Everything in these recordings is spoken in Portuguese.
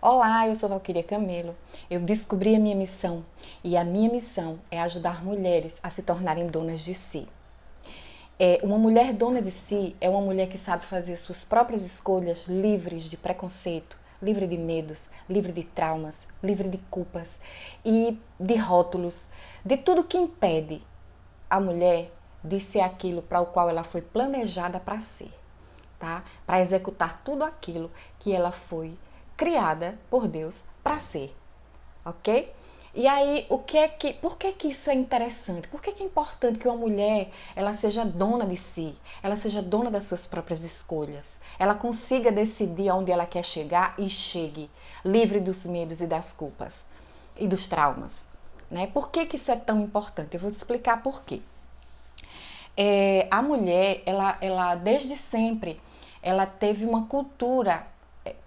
Olá, eu sou Valquíria Camelo. Eu descobri a minha missão e a minha missão é ajudar mulheres a se tornarem donas de si. Uma mulher dona de si é uma mulher que sabe fazer suas próprias escolhas livres de preconceito, livre de medos, livre de traumas, livre de culpas e de rótulos, de tudo que impede a mulher de ser aquilo para o qual ela foi planejada para ser, tá? Para executar tudo aquilo que ela foi criada por Deus para ser, ok? E aí, por que que isso é interessante? Por que que é importante que uma mulher, ela seja dona de si, ela seja dona das suas próprias escolhas, ela consiga decidir aonde ela quer chegar e chegue, livre dos medos e das culpas e dos traumas, né? Por que que isso é tão importante? Eu vou te explicar por quê. A mulher, ela desde sempre, ela teve uma cultura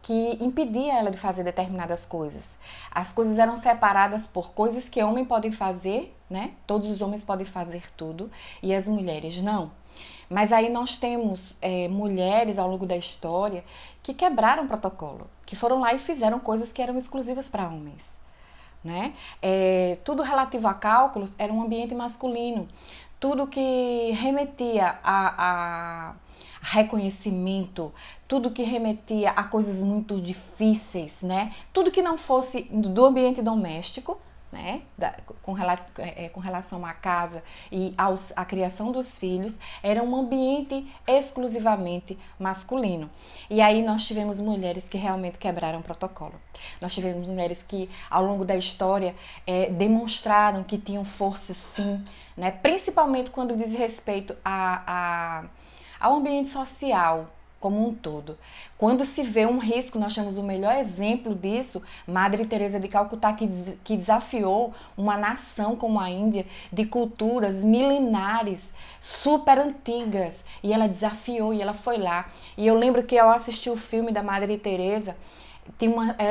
que impedia ela de fazer determinadas coisas. As coisas eram separadas por coisas que homem podem fazer, né? Todos os homens podem fazer tudo e as mulheres não. Mas aí nós temos mulheres ao longo da história que quebraram o protocolo, que foram lá e fizeram coisas que eram exclusivas para homens. Né? Tudo relativo a cálculos era um ambiente masculino. Tudo que remetia a reconhecimento, tudo que remetia a coisas muito difíceis, né? Tudo que não fosse do ambiente doméstico, né? Com relação à casa e à criação dos filhos, era um ambiente exclusivamente masculino. E aí nós tivemos mulheres que realmente quebraram o protocolo. Nós tivemos mulheres que, ao longo da história, demonstraram que tinham força, sim, né? Principalmente quando diz respeito ao ambiente social como um todo. Quando se vê um risco, nós temos o melhor exemplo disso, Madre Teresa de Calcutá, que desafiou uma nação como a Índia, de culturas milenares, super antigas, e ela desafiou e ela foi lá. E eu lembro que ao assistir o filme da Madre Teresa,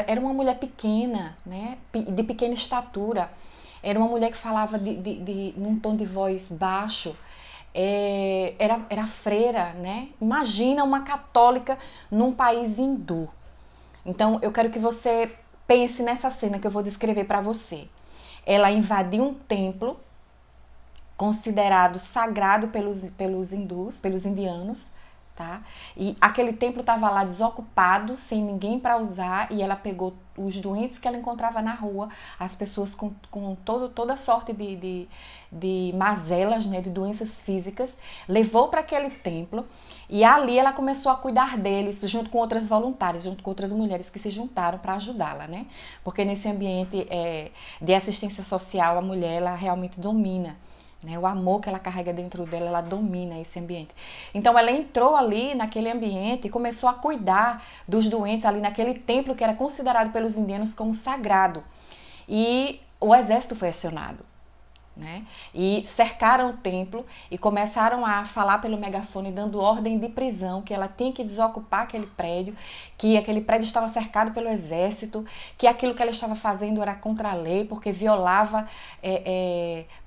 era uma mulher pequena, né, de pequena estatura, era uma mulher que falava num tom de voz baixo, era freira, né? Imagina uma católica num país hindu. Então, eu quero que você pense nessa cena que eu vou descrever para você. Ela invadiu um templo considerado sagrado pelos hindus, pelos indianos, tá? E aquele templo estava lá desocupado, sem ninguém para usar, e ela pegou os doentes que ela encontrava na rua, as pessoas com toda sorte de mazelas, né, de doenças físicas, levou para aquele templo e ali ela começou a cuidar deles, junto com outras voluntárias, junto com outras mulheres que se juntaram para ajudá-la, né? Porque nesse ambiente de assistência social, a mulher ela realmente domina. Né? O amor que ela carrega dentro dela, ela domina esse ambiente. Então ela entrou ali naquele ambiente e começou a cuidar dos doentes ali naquele templo que era considerado pelos indianos como sagrado. E o exército foi acionado. Né? E cercaram o templo e começaram a falar pelo megafone, dando ordem de prisão, que ela tinha que desocupar aquele prédio, que aquele prédio estava cercado pelo exército, que aquilo que ela estava fazendo era contra a lei, porque violava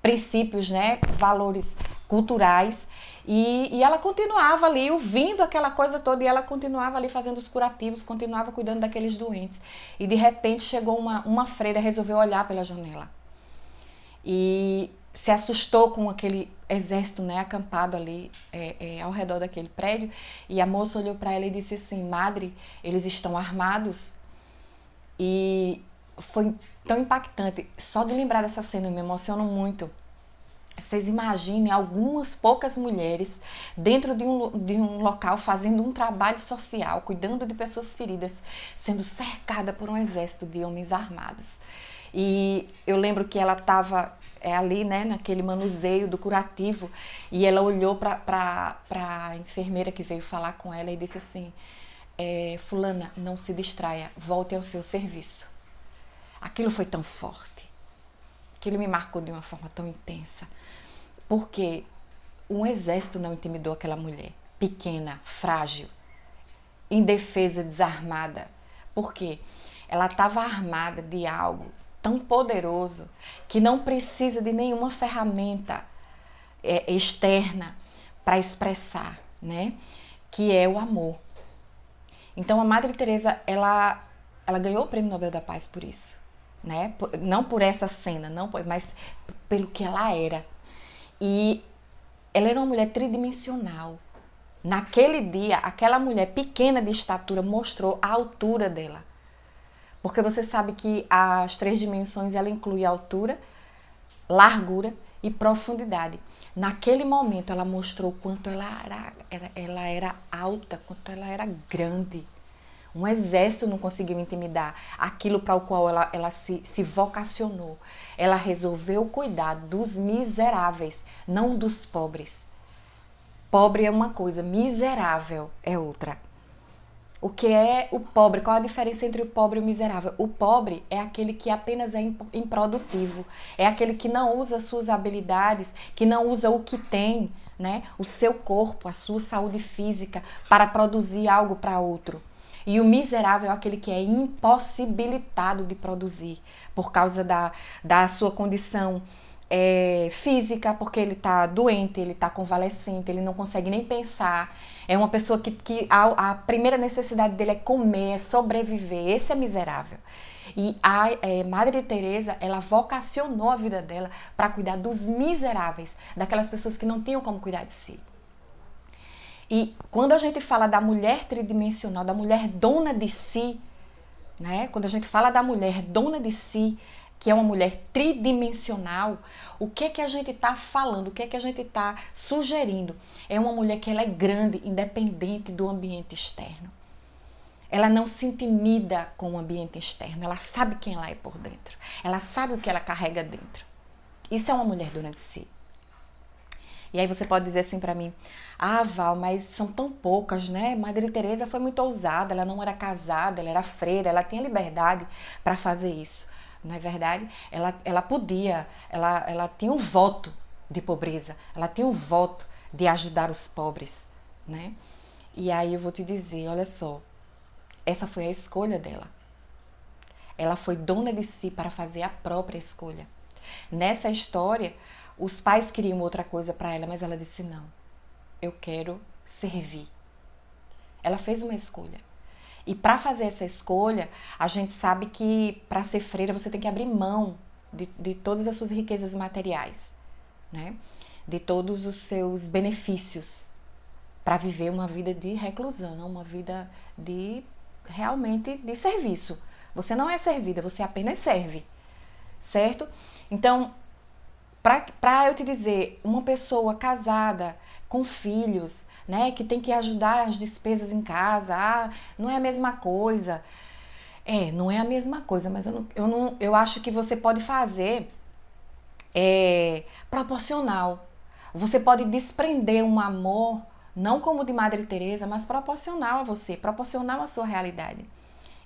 princípios, né, valores culturais. E ela continuava ali ouvindo aquela coisa toda e ela continuava ali fazendo os curativos, continuava cuidando daqueles doentes. E de repente chegou uma freira, resolveu olhar pela janela e se assustou com aquele exército, né, acampado ali ao redor daquele prédio. E a moça olhou para ela e disse assim: Madre, eles estão armados. E foi tão impactante. Só de lembrar dessa cena eu me emociono muito. Vocês imaginem algumas poucas mulheres dentro de um local fazendo um trabalho social, cuidando de pessoas feridas, sendo cercada por um exército de homens armados. E eu lembro que ela estava ali, né, naquele manuseio do curativo, e ela olhou para a enfermeira que veio falar com ela e disse assim: fulana, não se distraia, volte ao seu serviço. Aquilo foi tão forte, aquilo me marcou de uma forma tão intensa, porque um exército não intimidou aquela mulher, pequena, frágil, indefesa, desarmada. Por quê? Ela estava armada de algo tão poderoso que não precisa de nenhuma ferramenta externa para expressar, né? Que é o amor. Então a Madre Teresa, ela ela ganhou o Prêmio Nobel da Paz por isso, né? Não por essa cena, mas pelo que ela era. E ela era uma mulher tridimensional. Naquele dia, aquela mulher pequena de estatura mostrou a altura dela. Porque você sabe que as 3 dimensões, ela inclui altura, largura e profundidade. Naquele momento, ela mostrou o quanto ela era alta, quanto ela era grande. Um exército não conseguiu intimidar aquilo para o qual ela se vocacionou. Ela resolveu cuidar dos miseráveis, não dos pobres. Pobre é uma coisa, miserável é outra. O que é o pobre? Qual a diferença entre o pobre e o miserável? O pobre é aquele que apenas é improdutivo, é aquele que não usa suas habilidades, que não usa o que tem, né? O seu corpo, a sua saúde física para produzir algo para outro. E o miserável é aquele que é impossibilitado de produzir por causa da sua condição física, porque ele está doente, ele está convalescente, ele não consegue nem pensar. É uma pessoa que a primeira necessidade dele é comer, é sobreviver. Esse é miserável. E a Madre Teresa, ela vocacionou a vida dela para cuidar dos miseráveis, daquelas pessoas que não tinham como cuidar de si. E quando a gente fala da mulher tridimensional, da mulher dona de si, né? Quando a gente fala da mulher dona de si, que é uma mulher tridimensional, o que é que a gente está falando? O que é que a gente está sugerindo? É uma mulher que ela é grande, independente do ambiente externo. Ela não se intimida com o ambiente externo, ela sabe quem ela é por dentro. Ela sabe o que ela carrega dentro. Isso é uma mulher dona de si. E aí você pode dizer assim para mim, Val, mas são tão poucas, né? Madre Teresa foi muito ousada, ela não era casada, ela era freira, ela tinha liberdade para fazer isso. Não é verdade? Ela podia, ela tinha um voto de pobreza, ela tinha um voto de ajudar os pobres, né? E aí eu vou te dizer, olha só, essa foi a escolha dela. Ela foi dona de si para fazer a própria escolha. Nessa história, os pais queriam outra coisa para ela, mas ela disse não, eu quero servir. Ela fez uma escolha. E para fazer essa escolha, a gente sabe que para ser freira você tem que abrir mão de todas as suas riquezas materiais, né? De todos os seus benefícios para viver uma vida de reclusão, uma vida de realmente de serviço. Você não é servida, você apenas serve, certo? Então, para eu te dizer, uma pessoa casada, com filhos, né, que tem que ajudar as despesas em casa, não é a mesma coisa. Não é a mesma coisa, mas eu acho que você pode fazer proporcional. Você pode desprender um amor, não como o de Madre Teresa, mas proporcional a você, proporcional à sua realidade.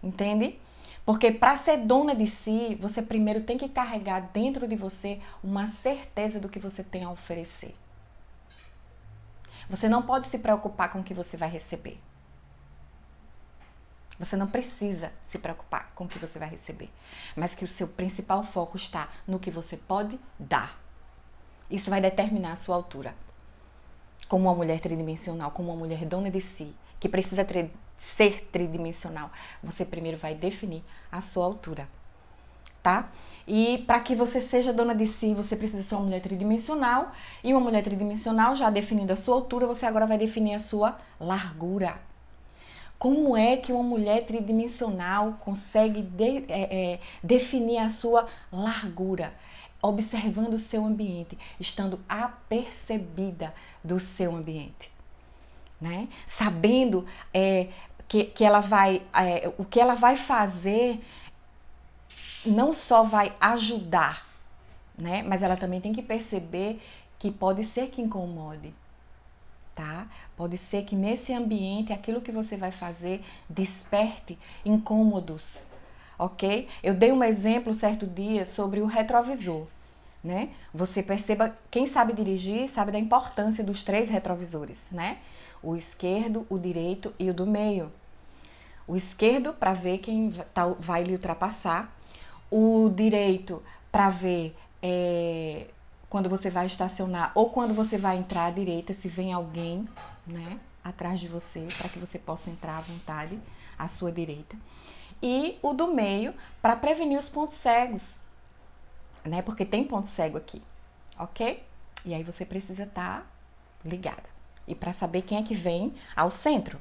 Entende? Porque para ser dona de si, você primeiro tem que carregar dentro de você uma certeza do que você tem a oferecer. Você não pode se preocupar com o que você vai receber. Você não precisa se preocupar com o que você vai receber, mas que o seu principal foco está no que você pode dar. Isso vai determinar a sua altura. Como uma mulher tridimensional, como uma mulher dona de si, que precisa ser tridimensional, você primeiro vai definir a sua altura, tá? E para que você seja dona de si, você precisa ser uma mulher tridimensional, e uma mulher tridimensional, já definindo a sua altura, você agora vai definir a sua largura. Como é que uma mulher tridimensional consegue definir a sua largura? Observando o seu ambiente, estando apercebida do seu ambiente, né? Sabendo que ela vai, o que ela vai fazer não só vai ajudar, né? Mas ela também tem que perceber que pode ser que incomode. Tá? Pode ser que nesse ambiente aquilo que você vai fazer desperte incômodos, ok? Eu dei um exemplo certo dia sobre o retrovisor, né? Você perceba, quem sabe dirigir sabe da importância dos 3 retrovisores, né? O esquerdo, o direito e o do meio. O esquerdo para ver quem vai lhe ultrapassar, o direito para ver quando você vai estacionar ou quando você vai entrar à direita, se vem alguém, né, atrás de você, para que você possa entrar à vontade, à sua direita. e o do meio para prevenir os pontos cegos, né? Porque tem ponto cego aqui, ok? E aí você precisa estar ligada. E para saber quem é que vem ao centro.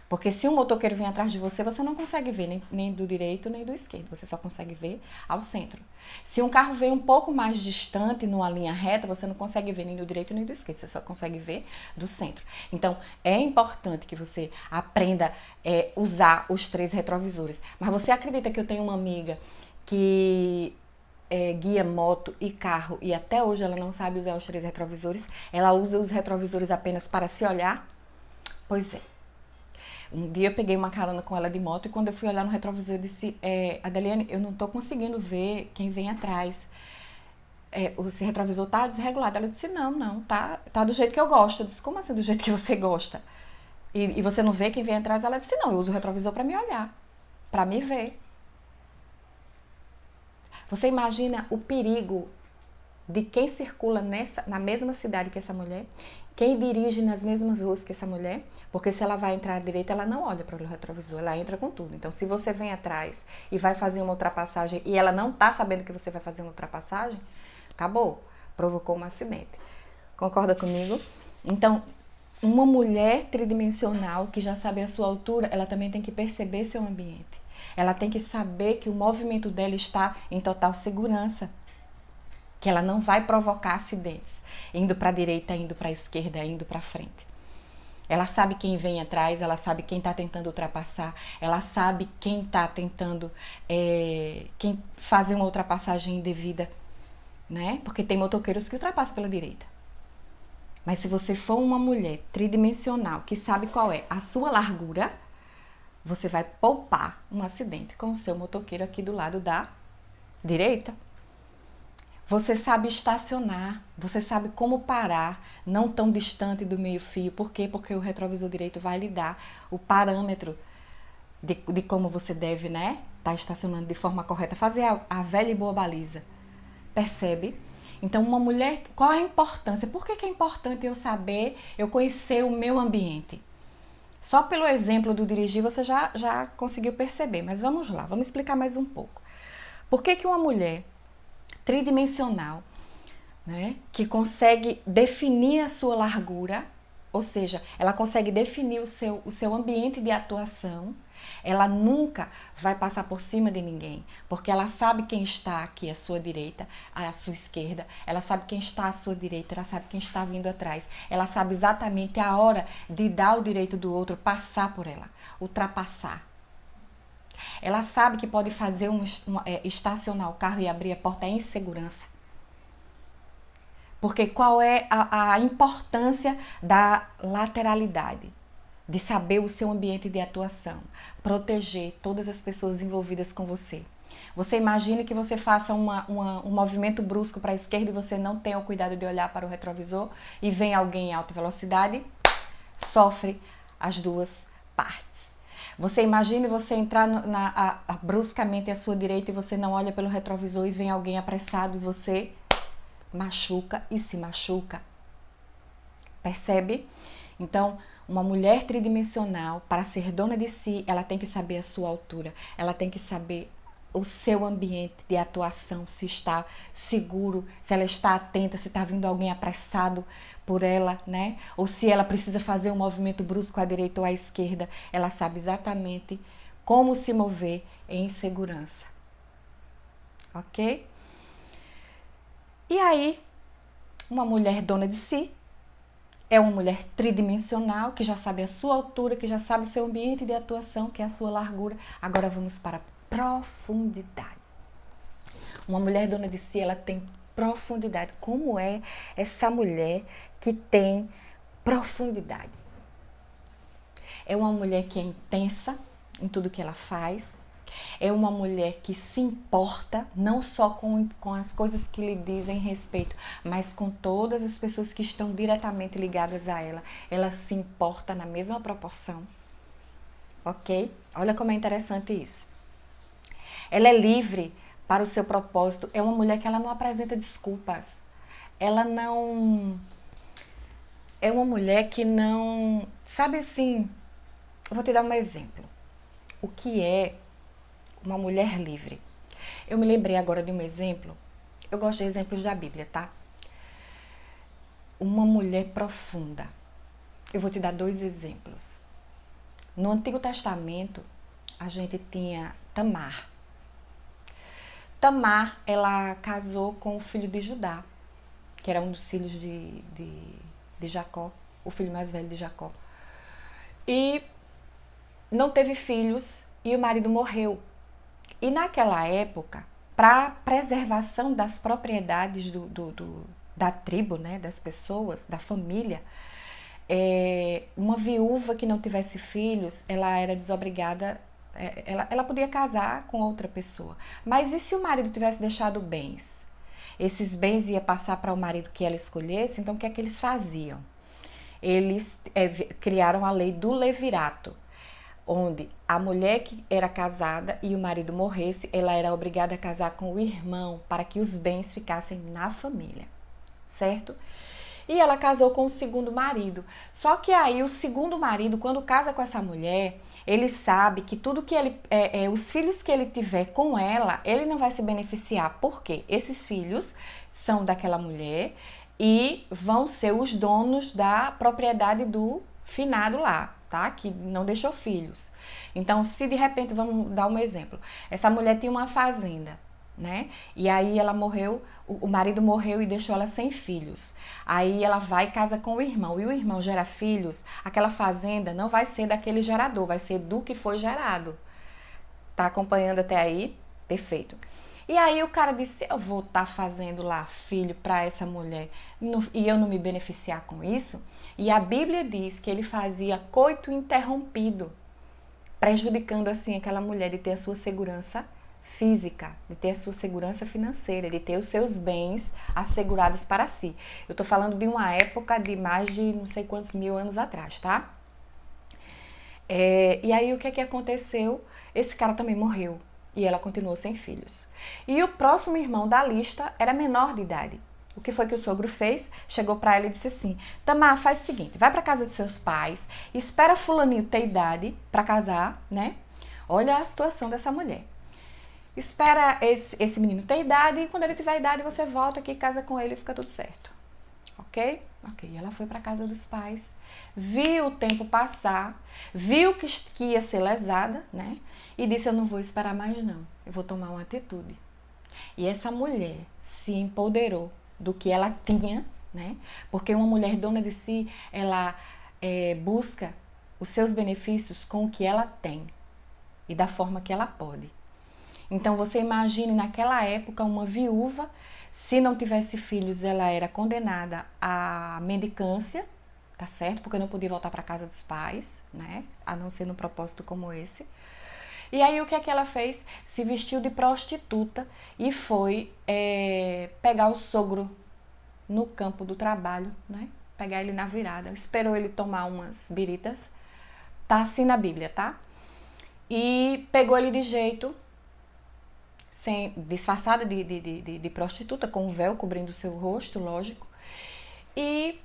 Porque se um motoqueiro vem atrás de você, você não consegue ver nem do direito nem do esquerdo. Você só consegue ver ao centro. Se um carro vem um pouco mais distante, numa linha reta, você não consegue ver nem do direito nem do esquerdo. Você só consegue ver do centro. Então, é importante que você aprenda a usar os 3 retrovisores. Mas você acredita que eu tenho uma amiga que guia moto e carro e até hoje ela não sabe usar os 3 retrovisores? Ela usa os retrovisores apenas para se olhar? Pois é. Um dia eu peguei uma carona com ela de moto e quando eu fui olhar no retrovisor eu disse, Adeliane, eu não tô conseguindo ver quem vem atrás. Esse retrovisor tá desregulado. Ela disse, não, tá do jeito que eu gosto. Eu disse, como assim do jeito que você gosta? E você não vê quem vem atrás? Ela disse, não, eu uso o retrovisor para me olhar, para me ver. Você imagina o perigo de quem circula na mesma cidade que essa mulher, quem dirige nas mesmas ruas que essa mulher, porque se ela vai entrar à direita, ela não olha para o retrovisor, ela entra com tudo. Então, se você vem atrás e vai fazer uma ultrapassagem e ela não está sabendo que você vai fazer uma ultrapassagem, acabou, provocou um acidente. Concorda comigo? Então, uma mulher tridimensional que já sabe a sua altura, ela também tem que perceber seu ambiente. Ela tem que saber que o movimento dela está em total segurança, que ela não vai provocar acidentes, indo para a direita, indo para a esquerda, indo para frente. Ela sabe quem vem atrás, ela sabe quem está tentando ultrapassar, ela sabe quem está tentando quem fazer uma ultrapassagem indevida, né? Porque tem motoqueiros que ultrapassam pela direita. Mas se você for uma mulher tridimensional que sabe qual é a sua largura, você vai poupar um acidente com o seu motoqueiro aqui do lado da direita. Você sabe estacionar, você sabe como parar, não tão distante do meio-fio. Por quê? Porque o retrovisor direito vai lhe dar o parâmetro de como você deve, né? Tá estacionando de forma correta, fazer a velha e boa baliza. Percebe? Então, uma mulher, qual a importância? Por que é importante eu saber, eu conhecer o meu ambiente? Só pelo exemplo do dirigir você já conseguiu perceber, mas vamos lá, vamos explicar mais um pouco. Por que uma mulher tridimensional, né, que consegue definir a sua largura, ou seja, ela consegue definir o seu ambiente de atuação, ela nunca vai passar por cima de ninguém, porque ela sabe quem está aqui à sua direita, à sua esquerda, ela sabe quem está à sua direita, ela sabe quem está vindo atrás, ela sabe exatamente a hora de dar o direito do outro passar por ela, ultrapassar. Ela sabe que pode fazer estacionar o carro e abrir a porta em segurança. Porque qual é a importância da lateralidade? De saber o seu ambiente de atuação, proteger todas as pessoas envolvidas com você. Você imagine que você faça um movimento brusco para a esquerda e você não tenha o cuidado de olhar para o retrovisor e vem alguém em alta velocidade, sofre as duas partes. Você imagine você entrar bruscamente à sua direita e você não olha pelo retrovisor e vem alguém apressado e você machuca e se machuca. Percebe? Então, uma mulher tridimensional, para ser dona de si, ela tem que saber a sua altura, ela tem que saber o seu ambiente de atuação, se está seguro, se ela está atenta, se está vindo alguém apressado por ela, né? Ou se ela precisa fazer um movimento brusco à direita ou à esquerda, ela sabe exatamente como se mover em segurança. Ok? E aí, uma mulher dona de si é uma mulher tridimensional, que já sabe a sua altura, que já sabe seu ambiente de atuação, que é a sua largura. Agora vamos para a profundidade. Uma mulher dona de si, ela tem profundidade. Como é essa mulher que tem profundidade? É uma mulher que é intensa em tudo que ela faz. É uma mulher que se importa não só com as coisas que lhe dizem respeito, mas com todas as pessoas que estão diretamente ligadas a ela. Ela se importa na mesma proporção. Ok? Olha como é interessante isso. Ela é livre para o seu propósito. É uma mulher que ela não apresenta desculpas. Ela não... É uma mulher que não... Sabe assim... Eu vou te dar um exemplo. O que é uma mulher livre. Eu me lembrei agora de um exemplo. Eu gosto de exemplos da Bíblia, tá? Uma mulher profunda. Eu vou te dar 2 exemplos. No Antigo Testamento, a gente tinha Tamar. Tamar, ela casou com o filho de Judá, que era um dos filhos de Jacó, o filho mais velho de Jacó. E não teve filhos e o marido morreu. E naquela época, para preservação das propriedades da tribo, né, das pessoas, da família, uma viúva que não tivesse filhos, ela era desobrigada, ela podia casar com outra pessoa. Mas e se o marido tivesse deixado bens? Esses bens iam passar para o marido que ela escolhesse, então o que é que eles faziam? Eles criaram a lei do levirato, onde a mulher que era casada e o marido morresse, ela era obrigada a casar com o irmão para que os bens ficassem na família, certo? E ela casou com o segundo marido. Só que aí o segundo marido, quando casa com essa mulher, ele sabe que tudo que ele, os filhos que ele tiver com ela, ele não vai se beneficiar. Por quê? Esses filhos são daquela mulher e vão ser os donos da propriedade do finado lá, tá? Que não deixou filhos. Então, se de repente, vamos dar um exemplo, essa mulher tinha uma fazenda, né? E aí ela morreu, o marido morreu e deixou ela sem filhos. Aí ela vai e casa com o irmão, e o irmão gera filhos, aquela fazenda não vai ser daquele gerador, vai ser do que foi gerado. Tá acompanhando até aí? Perfeito. E aí o cara disse, eu vou estar fazendo lá filho para essa mulher e eu não me beneficiar com isso? E a Bíblia diz que ele fazia coito interrompido, prejudicando assim aquela mulher de ter a sua segurança física, de ter a sua segurança financeira, de ter os seus bens assegurados para si. Eu tô falando de uma época de mais de não sei quantos mil anos atrás, tá? E aí o que aconteceu? Esse cara também morreu e ela continuou sem filhos. E o próximo irmão da lista era menor de idade. O que foi que o sogro fez? Chegou para ela e disse assim, Tamar, faz o seguinte, vai para casa dos seus pais, espera fulaninho ter idade para casar, né? Olha a situação dessa mulher. Espera esse menino ter idade e quando ele tiver idade você volta aqui, casa com ele e fica tudo certo. Ok? Ok. E ela foi para casa dos pais, viu o tempo passar, viu que ia ser lesada, né? E disse, eu não vou esperar mais não, eu vou tomar uma atitude. E essa mulher se empoderou do que ela tinha, né? Porque uma mulher dona de si, ela busca os seus benefícios com o que ela tem e da forma que ela pode. Então você imagine naquela época uma viúva, se não tivesse filhos, ela era condenada à mendicância, tá certo? Porque não podia voltar para casa dos pais, né? A não ser num propósito como esse. E aí o que é que ela fez? Se vestiu de prostituta e foi pegar o sogro no campo do trabalho, né? Pegar ele na virada. Esperou ele tomar umas biritas. Tá assim na Bíblia, tá? E pegou ele de jeito, disfarçada de prostituta, com um véu cobrindo o seu rosto, lógico. E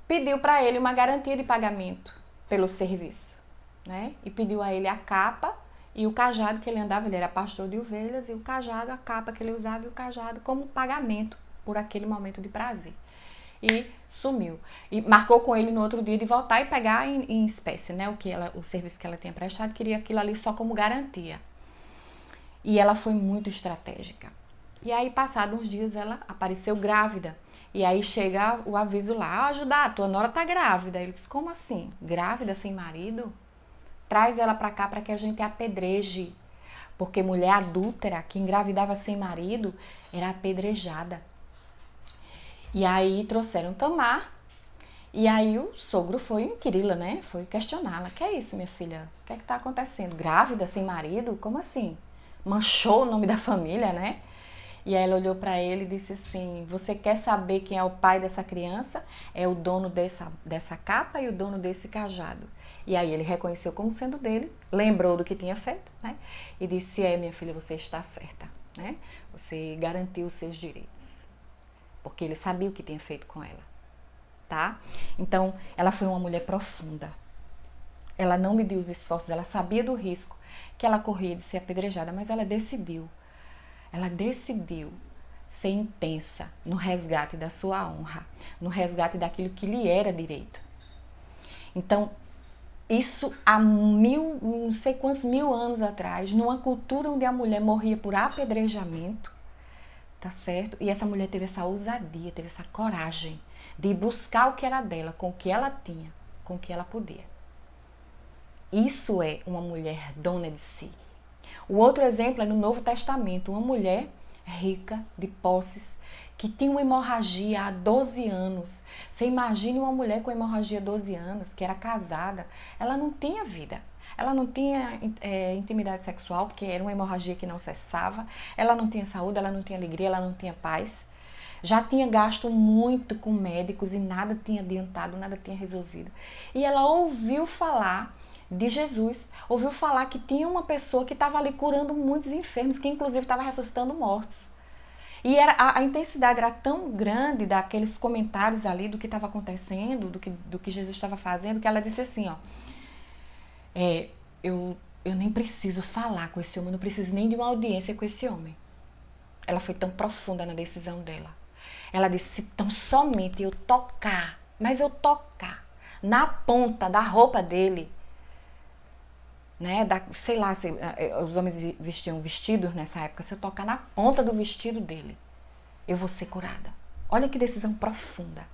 pediu para ele uma garantia de pagamento pelo serviço, né? E pediu a ele a capa e o cajado que ele andava, ele era pastor de ovelhas, e o cajado, a capa que ele usava e o cajado como pagamento por aquele momento de prazer. E sumiu. E marcou com ele no outro dia de voltar e pegar em espécie, né? O serviço que ela tinha prestado, queria aquilo ali só como garantia. E ela foi muito estratégica. E aí, passados uns dias, ela apareceu grávida. E aí chega o aviso lá, Judá, tua nora tá grávida. Ele disse, como assim? Grávida sem marido? Traz ela pra cá para que a gente apedreje. Porque mulher adúltera que engravidava sem marido era apedrejada. E aí trouxeram Tamar. E aí o sogro foi inquiri-la, né? Foi questioná-la. Que é isso, minha filha? O que é que tá acontecendo? Grávida sem marido? Como assim? Manchou o nome da família, né? E aí ela olhou para ele e disse assim, você quer saber quem é o pai dessa criança? É o dono dessa capa e o dono desse cajado. E aí ele reconheceu como sendo dele, lembrou do que tinha feito, né? E disse, minha filha, você está certa, né? Você garantiu os seus direitos. Porque ele sabia o que tinha feito com ela, tá? Então, ela foi uma mulher profunda. Ela não mediu os esforços, ela sabia do risco que ela corria de ser apedrejada, mas ela decidiu ser intensa no resgate da sua honra, no resgate daquilo que lhe era direito. Então, isso há não sei quantos mil anos atrás, numa cultura onde a mulher morria por apedrejamento, tá certo? E essa mulher teve essa ousadia, teve essa coragem de buscar o que era dela, com o que ela tinha, com o que ela podia. Isso é uma mulher dona de si. O outro exemplo é no Novo Testamento, uma mulher rica, de posses, que tinha uma hemorragia há 12 anos. Você imagine uma mulher com hemorragia há 12 anos, que era casada, ela não tinha vida. Ela não tinha intimidade sexual, porque era uma hemorragia que não cessava. Ela não tinha saúde, ela não tinha alegria, ela não tinha paz. Já tinha gasto muito com médicos e nada tinha adiantado, nada tinha resolvido. E ela ouviu falar de Jesus, ouviu falar que tinha uma pessoa que estava ali curando muitos enfermos, que inclusive estava ressuscitando mortos. E a intensidade era tão grande daqueles comentários ali do que estava acontecendo, do que Jesus estava fazendo, que ela disse assim, ó, eu nem preciso falar com esse homem, eu não preciso nem de uma audiência com esse homem. Ela foi tão profunda na decisão dela. Ela disse, tão somente eu tocar, mas eu tocar na ponta da roupa dele, né, sei lá, os homens vestiam vestidos nessa época, se eu tocar na ponta do vestido dele, eu vou ser curada. Olha que decisão profunda.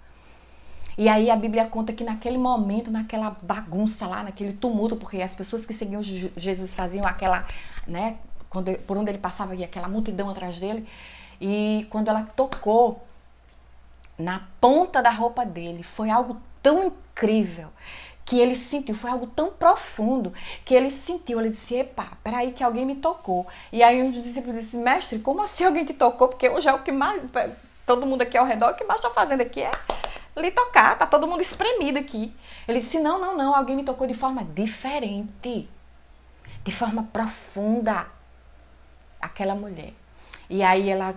E aí a Bíblia conta que naquele momento, naquela bagunça lá, naquele tumulto, porque as pessoas que seguiam Jesus faziam aquela, né, por onde ele passava, ia aquela multidão atrás dele, e quando ela tocou na ponta da roupa dele, foi algo tão incrível que ele sentiu, foi algo tão profundo que ele sentiu, ele disse, epa, peraí que alguém me tocou. E aí um discípulo disse, mestre, como assim alguém te tocou? Porque hoje é o que mais, todo mundo aqui ao redor, o que mais está fazendo aqui é lhe tocar, tá todo mundo espremido aqui. Ele disse, não, alguém me tocou de forma diferente, de forma profunda, aquela mulher. E aí ela,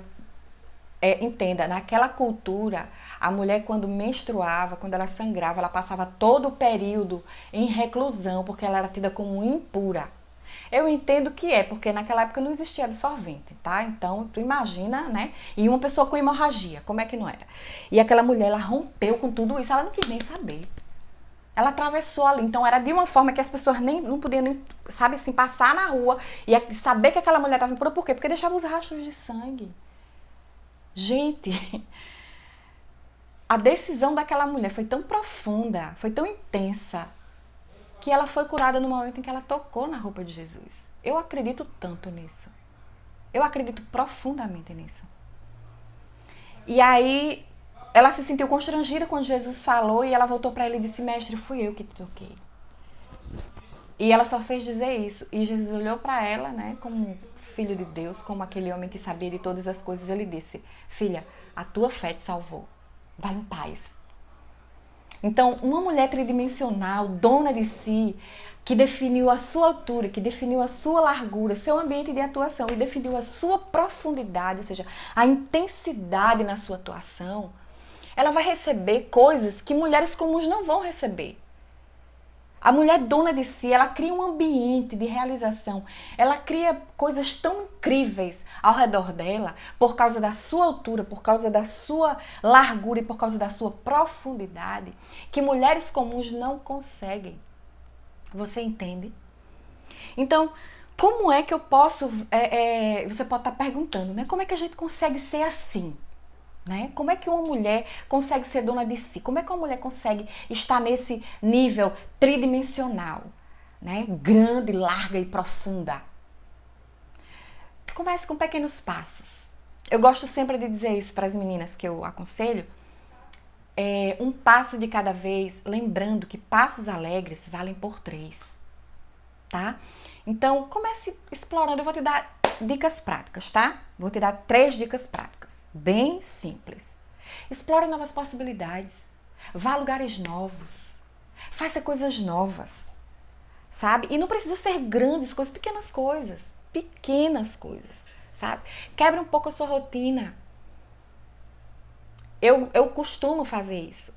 entenda, naquela cultura, a mulher quando menstruava, quando ela sangrava, ela passava todo o período em reclusão, porque ela era tida como impura. Eu entendo que porque naquela época não existia absorvente, tá? Então, tu imagina, né? E uma pessoa com hemorragia, como é que não era? E aquela mulher, ela rompeu com tudo isso, ela não quis nem saber. Ela atravessou ali, então era de uma forma que as pessoas não podiam nem, sabe assim, passar na rua e saber que aquela mulher estava impura. Por quê? Porque deixava os rastros de sangue. Gente, a decisão daquela mulher foi tão profunda, foi tão intensa, que ela foi curada no momento em que ela tocou na roupa de Jesus. Eu acredito tanto nisso. Eu acredito profundamente nisso. E aí, ela se sentiu constrangida quando Jesus falou e ela voltou para ele e disse, mestre, fui eu que te toquei. E ela só fez dizer isso. E Jesus olhou para ela, né, como filho de Deus, como aquele homem que sabia de todas as coisas. Ele disse, filha, a tua fé te salvou. Vai em paz. Então, uma mulher tridimensional, dona de si, que definiu a sua altura, que definiu a sua largura, seu ambiente de atuação e definiu a sua profundidade, ou seja, a intensidade na sua atuação, ela vai receber coisas que mulheres comuns não vão receber. A mulher dona de si, ela cria um ambiente de realização. Ela cria coisas tão incríveis ao redor dela, por causa da sua altura, por causa da sua largura e por causa da sua profundidade, que mulheres comuns não conseguem. Você entende? Então, como é que eu posso... você pode estar perguntando, né? Como é que a gente consegue ser assim? Né? Como é que uma mulher consegue ser dona de si? Como é que uma mulher consegue estar nesse nível tridimensional, né? Grande, larga e profunda? Comece com pequenos passos. Eu gosto sempre de dizer isso para as meninas que eu aconselho. Um passo de cada vez, lembrando que passos alegres valem por 3, tá? Então, comece explorando. Eu vou te dar dicas práticas, tá? Vou te dar 3 dicas práticas, bem simples. Explore novas possibilidades. Vá a lugares novos. Faça coisas novas, sabe? E não precisa ser grandes coisas, pequenas coisas. Pequenas coisas, sabe? Quebre um pouco a sua rotina. Eu costumo fazer isso.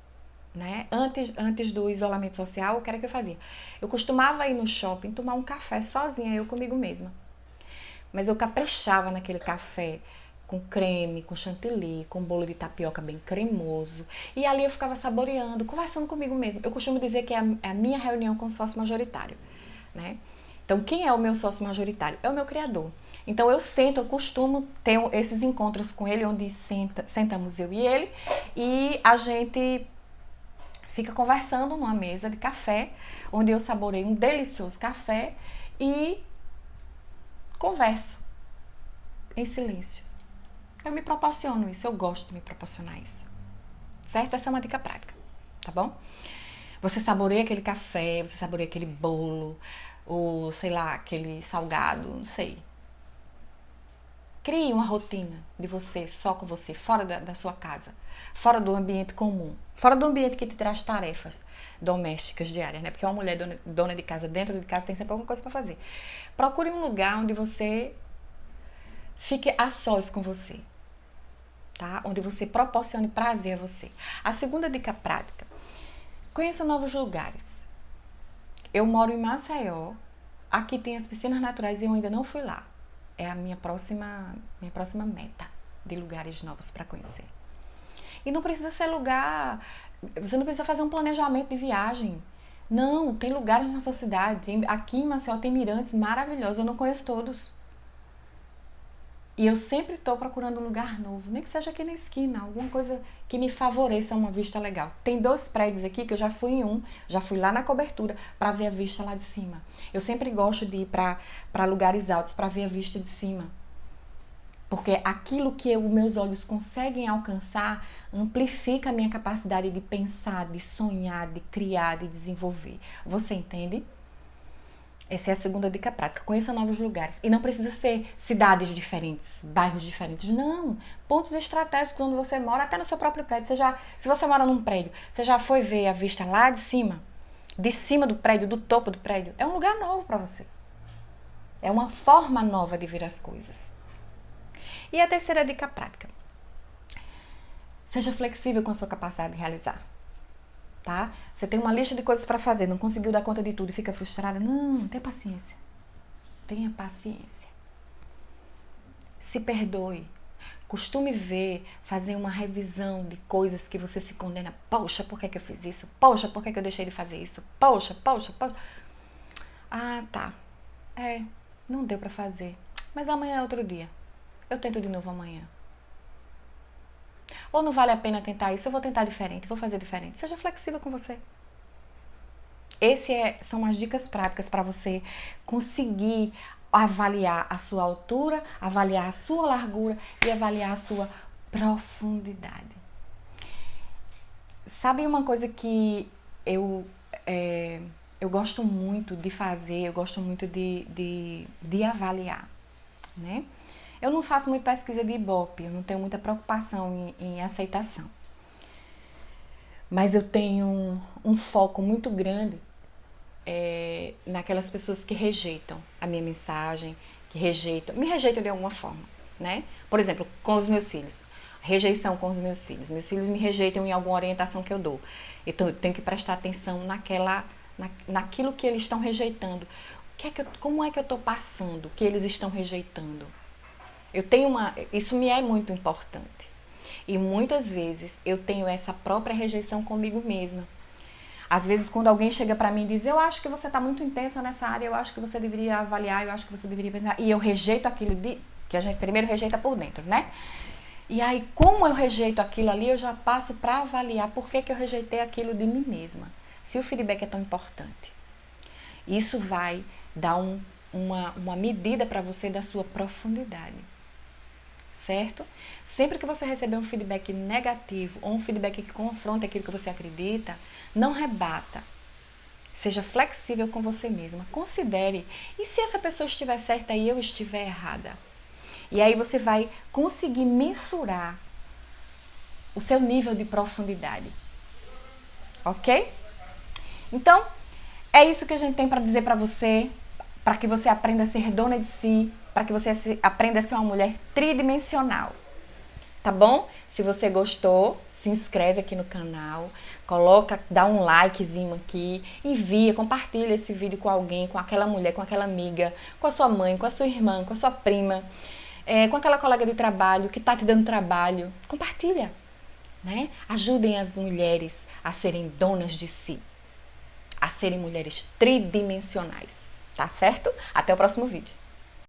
né? Antes do isolamento social, o que era que eu fazia? Eu costumava ir no shopping tomar um café sozinha, eu comigo mesma. Mas eu caprichava naquele café com creme, com chantilly, com bolo de tapioca bem cremoso. E ali eu ficava saboreando, conversando comigo mesma. Eu costumo dizer que é a minha reunião com o sócio majoritário, né? Então, quem é o meu sócio majoritário? É o meu criador. Então, eu costumo ter esses encontros com ele, onde sentamos eu e ele, e a gente fica conversando numa mesa de café, onde eu saboreio um delicioso café e converso em silêncio. Eu me proporciono isso, eu gosto de me proporcionar isso. Certo? Essa é uma dica prática, tá bom? Você saboreia aquele café, você saboreia aquele bolo, ou sei lá, aquele salgado, não sei. Crie uma rotina de você, só com você, fora da sua casa, fora do ambiente comum, fora do ambiente que te traz tarefas domésticas diárias, né? Porque uma mulher dona de casa, dentro de casa, tem sempre alguma coisa para fazer. Procure um lugar onde você fique a sós com você, tá? Onde você proporcione prazer a você. A segunda dica prática: conheça novos lugares. Eu moro em Maceió, aqui tem as piscinas naturais e eu ainda não fui lá. É a minha próxima meta de lugares novos para conhecer. E não precisa ser lugar, você não precisa fazer um planejamento de viagem. Não, tem lugares na sua cidade. Aqui em Maceió tem mirantes maravilhosos, eu não conheço todos. E eu sempre estou procurando um lugar novo, nem que seja aqui na esquina, alguma coisa que me favoreça uma vista legal. Tem 2 prédios aqui que eu já fui em um, já fui lá na cobertura para ver a vista lá de cima. Eu sempre gosto de ir para lugares altos para ver a vista de cima. Porque aquilo que os meus olhos conseguem alcançar amplifica a minha capacidade de pensar, de sonhar, de criar, de desenvolver. Você entende? Essa é a segunda dica prática. Conheça novos lugares. E não precisa ser cidades diferentes, bairros diferentes. Não. Pontos estratégicos onde você mora, até no seu próprio prédio. Se você mora num prédio, você já foi ver a vista lá de cima? De cima do prédio, do topo do prédio? É um lugar novo para você. É uma forma nova de ver as coisas. E a terceira dica prática: seja flexível com a sua capacidade de realizar. Tá? Você tem uma lista de coisas para fazer, não conseguiu dar conta de tudo e fica frustrada? Não, tenha paciência. Tenha paciência. Se perdoe. Costume fazer uma revisão de coisas que você se condena. Poxa, por que eu fiz isso? Poxa, por que eu deixei de fazer isso? Poxa. Ah, tá. Não deu para fazer. Mas amanhã é outro dia. Eu tento de novo amanhã. Ou não vale a pena tentar isso, eu vou tentar diferente, vou fazer diferente. Seja flexível com você. São as dicas práticas para você conseguir avaliar a sua altura, avaliar a sua largura e avaliar a sua profundidade. Sabe uma coisa que eu gosto muito de fazer, eu gosto muito de avaliar, né? Eu não faço muito pesquisa de Ibope, eu não tenho muita preocupação em aceitação. Mas eu tenho um foco muito grande naquelas pessoas que rejeitam a minha mensagem, me rejeitam de alguma forma, né? Por exemplo, com os meus filhos. Rejeição com os meus filhos. Meus filhos me rejeitam em alguma orientação que eu dou. Então eu tenho que prestar atenção naquilo que eles estão rejeitando. Como é que eu estou passando que eles estão rejeitando? Isso me é muito importante. E muitas vezes eu tenho essa própria rejeição comigo mesma. Às vezes quando alguém chega pra mim e diz: eu acho que você tá muito intensa nessa área, eu acho que você deveria avaliar, eu acho que você deveria pensar. E eu rejeito aquilo que a gente primeiro rejeita por dentro, né? E aí, como eu rejeito aquilo ali, eu já passo pra avaliar por que eu rejeitei aquilo de mim mesma. Se o feedback é tão importante. Isso vai dar uma medida pra você da sua profundidade. Certo? Sempre que você receber um feedback negativo ou um feedback que confronta aquilo que você acredita, não rebata. Seja flexível com você mesma. Considere. E se essa pessoa estiver certa e eu estiver errada? E aí você vai conseguir mensurar o seu nível de profundidade. Ok? Então, é isso que a gente tem para dizer para você, para que você aprenda a ser dona de si, para que você aprenda a ser uma mulher tridimensional. tá bom? Se você gostou, se inscreve aqui no canal, dá um likezinho aqui, envia, compartilha esse vídeo com alguém, com aquela mulher, com aquela amiga, com a sua mãe, com a sua irmã, com a sua prima, com aquela colega de trabalho que tá te dando trabalho. Compartilha, né? Ajudem as mulheres a serem donas de si, a serem mulheres tridimensionais, tá certo? Até o próximo vídeo.